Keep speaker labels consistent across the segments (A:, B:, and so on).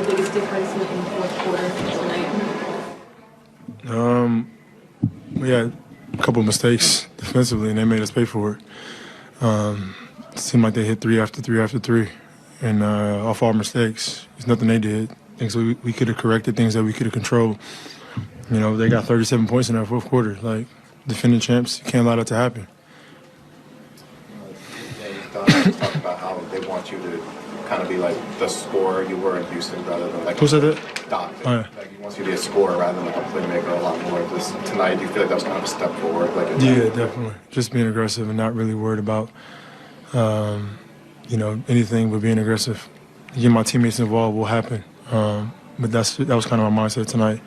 A: the biggest difference in the fourth quarter tonight?
B: We had a couple of mistakes defensively, and they made us pay for it. It seemed like they hit three after three after three, and off our mistakes. There's nothing they did. Things we could have corrected, things that we could have controlled. You know, they got 37 points in that fourth quarter. Like, defending champs, you can't allow that to happen.
C: Talk about how they want you to kind of be like the scorer you were in Houston rather than like.
B: Who said that?
C: Doc.
B: Oh, yeah.
C: Like, he wants you to be a scorer rather than like a playmaker a lot more. This tonight, do you feel like that was kind of a step forward? Like,
B: Yeah, definitely. Just being aggressive and not really worried about, anything but being aggressive. Getting my teammates involved will happen. But that was kind of my mindset tonight.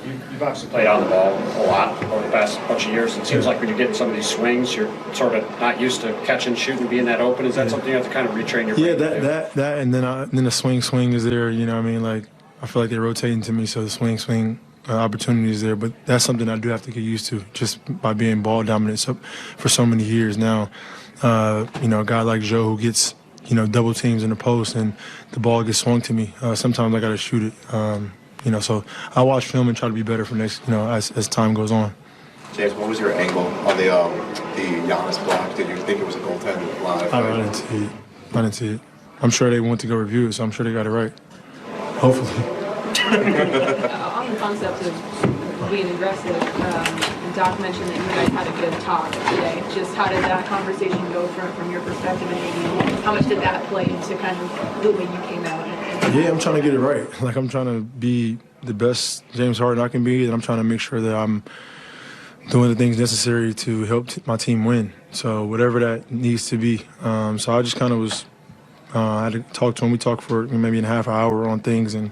D: You've obviously played on the ball a lot over the past bunch of years. It seems like when you're getting some of these swings, you're sort of not used to catching, shooting, being that open. Is that something you have to kind of retrain your brain to do?
B: that, and then the swing is there. You know what I mean? Like, I feel like they're rotating to me, so the swing opportunity is there. But that's something I do have to get used to, just by being ball dominant for so many years now. A guy like Joe who gets double teams in the post and the ball gets swung to me. Sometimes I got to shoot it. So I watch film and try to be better for next, as time goes on.
C: James, what was your angle on the Giannis block? Did you think it was a goaltend live?
B: I didn't see it. I'm sure they went to go review it, so I'm sure they got it right. Hopefully.
A: On the concept of being aggressive, Doc mentioned that you guys had a good talk today. Just how did that conversation go from your perspective, and maybe how much did that play into kind of the way you came out?
B: Yeah, I'm trying to get it right. Like, I'm trying to be the best James Harden I can be, and I'm trying to make sure that I'm doing the things necessary to help my team win. So whatever that needs to be. So I just kind of was I had to talk to him. We talked for maybe a half hour on things, and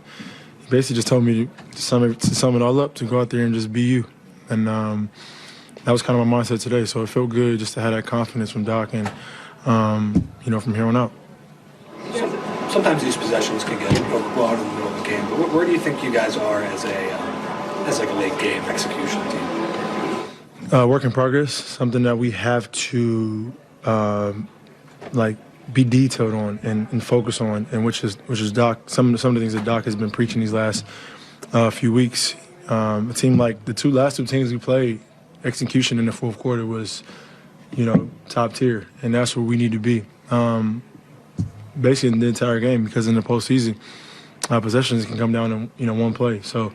B: he basically just told me to sum it all up, to go out there and just be you. And that was kind of my mindset today. So it felt good just to have that confidence from Doc and, from here on out.
E: Sometimes these possessions can get overblown in the middle of the game. But where do you think you guys are as a late game execution team?
B: Work in progress, something that we have to be detailed on and focus on, and which is Doc. Some of the things that Doc has been preaching these last few weeks. It seemed like the last two teams we played, execution in the fourth quarter was, top tier, and that's where we need to be. Basically in the entire game, because in the postseason, possessions can come down to one play. So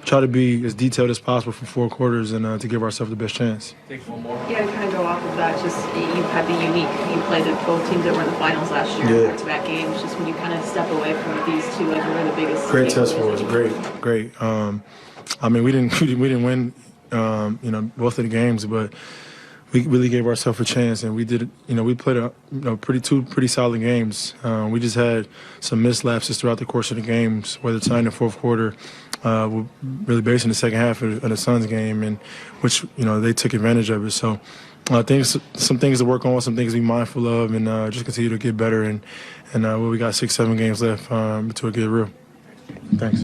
B: try to be as detailed as possible for four quarters and to give ourselves the best chance.
A: Take one more. Yeah, to kind of go off of that, just you had the unique. You played both teams that were in the finals last year, back-to-back games. Just when you kind of step away from these two, like, what are the biggest?
B: Great test for us. Great. We didn't win, both of the games, but we really gave ourselves a chance, and we did. We played two pretty solid games. We just had some missed lapses throughout the course of the games, whether tonight in the fourth quarter, really based in the second half of the Suns game, and which they took advantage of it. So, some things to work on, some things to be mindful of, and just continue to get better. And we got 6-7 games left until it get real. Thanks.